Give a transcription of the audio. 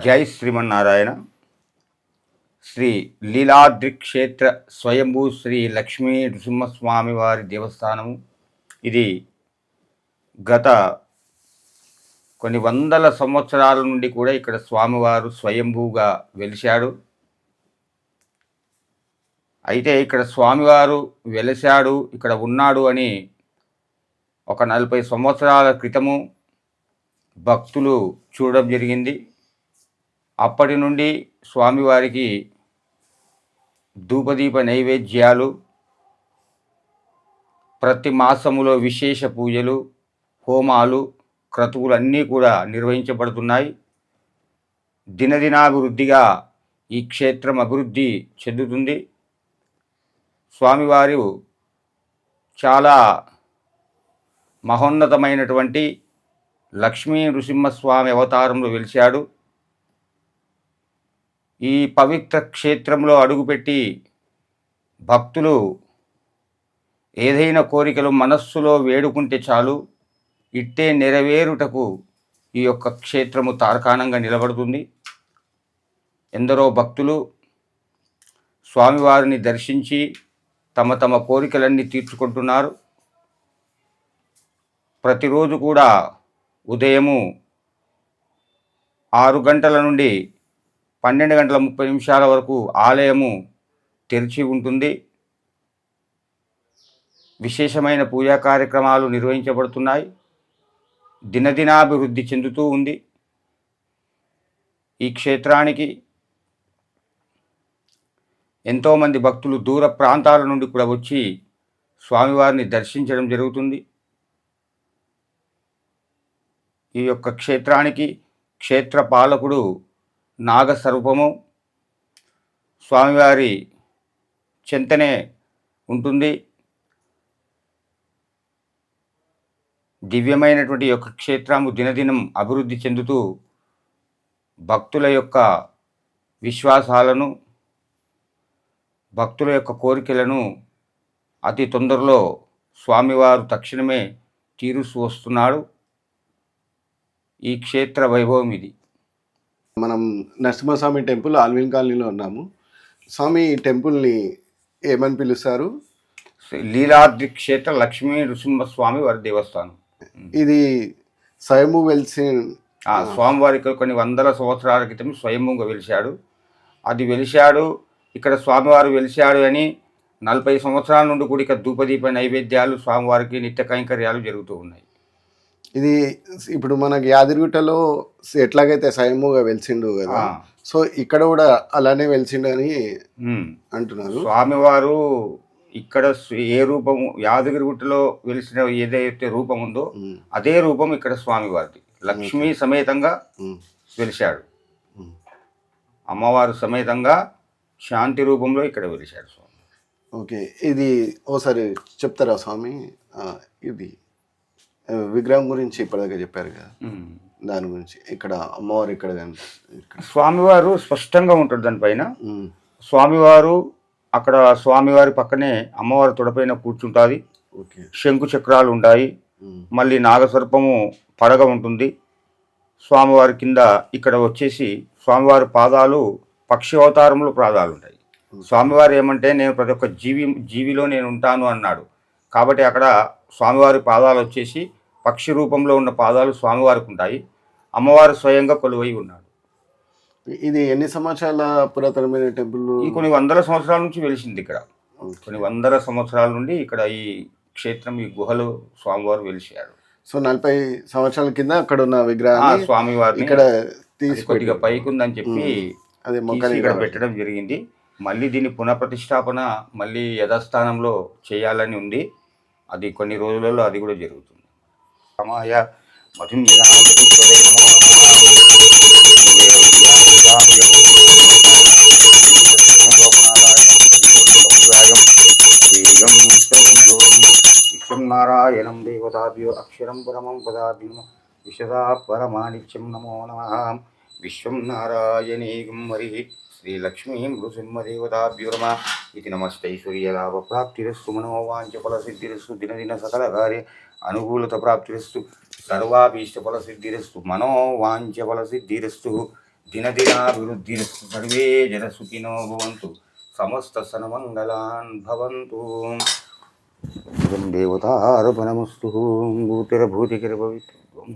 జై శ్రీమన్నారాయణ. శ్రీ లీలాద్రి క్షేత్ర స్వయంభూ శ్రీ లక్ష్మీ నృసింహస్వామి వారి దేవస్థానము. ఇది గత కొన్ని వందల సంవత్సరాల నుండి కూడా ఇక్కడ స్వామివారు స్వయంభూగా వెలిశాడు. అయితే ఇక్కడ స్వామివారు వెలిశాడు, ఇక్కడ ఉన్నాడు అని ఒక 40 సంవత్సరాల క్రితము భక్తులు చూడడం జరిగింది. అప్పటి నుండి స్వామివారికి ధూపదీప నైవేద్యాలు, ప్రతి మాసములో విశేష పూజలు, హోమాలు, క్రతువులు అన్నీ కూడా నిర్వహించబడుతున్నాయి. దినదినాభివృద్ధిగా ఈ క్షేత్రం అభివృద్ధి చెందుతుంది. స్వామివారు చాలా మహోన్నతమైనటువంటి లక్ష్మీ నృసింహస్వామి అవతారంలో వెలిశాడు. ఈ పవిత్ర క్షేత్రంలో అడుగుపెట్టి భక్తులు ఏదైనా కోరికలు మనస్సులో వేడుకుంటే చాలు, ఇట్టే నెరవేరుటకు ఈ యొక్క క్షేత్రము తార్కాణంగా నిలబడుతుంది. ఎందరో భక్తులు స్వామివారిని దర్శించి తమ తమ కోరికలన్నీ తీర్చుకుంటున్నారు. ప్రతిరోజు కూడా ఉదయము 6 గంటల నుండి 12 గంటల 30 నిమిషాల వరకు ఆలయము తెరిచి ఉంటుంది. విశేషమైన పూజా కార్యక్రమాలు నిర్వహించబడుతున్నాయి. దినదినాభివృద్ధి చెందుతూ ఉంది. ఈ క్షేత్రానికి ఎంతోమంది భక్తులు దూర ప్రాంతాల నుండి కూడా వచ్చి స్వామివారిని దర్శించడం జరుగుతుంది. ఈ యొక్క క్షేత్రానికి క్షేత్ర పాలకుడు నాగస్వరూపము స్వామివారి చెంతనే ఉంటుంది. దివ్యమైనటువంటి యొక్క క్షేత్రము దినదినం అభివృద్ధి చెందుతూ భక్తుల యొక్క విశ్వాసాలను, భక్తుల యొక్క కోరికలను అతి తొందరలో స్వామివారు తక్షణమే తీరుస్తూ వస్తున్నాడు. ఈ క్షేత్ర వైభవం ఇది. మనం నరసింహస్వామి టెంపుల్ ఆల్విన్ కాలనీలో ఉన్నాము. స్వామి ఈ టెంపుల్ని ఏమని పిలుస్తారు? లీలాద్రి క్షేత్ర లక్ష్మీ నృసింహస్వామి వారి దేవస్థానం. ఇది స్వయంభూ వెలిసి స్వామివారికి కొన్ని వందల సంవత్సరాల క్రితం స్వయంభూగా వెలిశాడు. అది వెలిశాడు, ఇక్కడ స్వామివారు వెలిశాడు అని 40 సంవత్సరాల నుండి కూడా ఇక్కడ ధూపదీప నైవేద్యాలు, స్వామివారికి నిత్య కైంకర్యాలు జరుగుతూ ఉన్నాయి. ఇది ఇప్పుడు మనకి యాదగిరిగుట్టలో ఎట్లాగైతే స్వయంభూగా వెలిసిండు కదా, సో ఇక్కడ కూడా అలానే వెలిసిండు అని అంటున్నారు. స్వామివారు ఇక్కడ ఏ రూపము యాదగిరిగుట్టలో వెలిసిన ఏదైతే రూపం ఉందో అదే రూపం ఇక్కడ స్వామివారిది. లక్ష్మీ సమేతంగా వెలిశాడు, అమ్మవారు సమేతంగా శాంతి రూపంలో ఇక్కడ వెలిశాడు స్వామి. ఓకే, ఇది ఓసారి చెప్తారా స్వామి? ఇది విగ్రహం గురించి ఇప్పటిదాకా చెప్పారు కదా, దాని గురించి ఇక్కడ అమ్మవారు ఇక్కడ స్వామివారు స్పష్టంగా ఉంటాడు. దానిపైన స్వామివారు, అక్కడ స్వామివారి పక్కనే అమ్మవారి తొడపైన కూర్చుంటుంది. శంకు చక్రాలు ఉంటాయి, మళ్ళీ నాగసర్పము పడగ ఉంటుంది. స్వామివారి కింద ఇక్కడ వచ్చేసి స్వామివారి పాదాలు పక్షి అవతారంలో పాదాలు ఉంటాయి. స్వామివారు ఏమంటే నేను ప్రతి ఒక్క జీవిలో నేను ఉంటాను అన్నాడు. కాబట్టి అక్కడ స్వామివారి పాదాలు వచ్చేసి పక్షి రూపంలో ఉన్న పాదాలు స్వామివారికి ఉంటాయి. అమ్మవారు స్వయంగా కొలువై ఉన్నాడు. ఇది ఎన్ని సంవత్సరాల పురాతనమైన టెంపుల్? ఈ కొన్ని వందల సంవత్సరాల నుంచి వెలిసింది ఇక్కడ. కొన్ని వందల సంవత్సరాల నుండి ఇక్కడ ఈ క్షేత్రం, ఈ గుహలో స్వామివారు వెలిసాడు. సో 40 సంవత్సరాల కింద అక్కడ ఉన్న విగ్రహం స్వామివారిని ఇక్కడ కొద్దిగా పైకి ఉందని చెప్పి అదే ఇక్కడ పెట్టడం జరిగింది. మళ్ళీ దీన్ని పునఃప్రతిష్టాపన మళ్ళీ యథాస్థానంలో చేయాలని ఉంది. అది కొన్ని రోజులలో అది కూడా జరుగుతుంది. విశ్వనారాయణం దేవతాభ్యో అక్షరం పరమం పదాభ్యం విశదా పరమానిత్యం నమో నమః. విశ్వం నారాయణీయం హరి శ్రీ లక్ష్మీ నృసింహదేవతాభ్యో నమః. ఇది నమస్తైశ్వర్యలాభ ప్రాప్తిరస్తు మనోవాంఛఫలసిద్ధిరస్తు దినదిన సకల కార్య అనుకూలత ప్రాప్తిరస్తు సర్వాభీష్టఫలసిద్ధిరస్తు మనోవాంఛఫలసిద్ధిరస్తు దినదినాభివృద్ధి సర్వే జన సుఖినో భవంతు సమస్త సన్మంగళాన్ భవంతు. దేవతార్పణమస్తు భూతిరభూతికిరభవిత్వం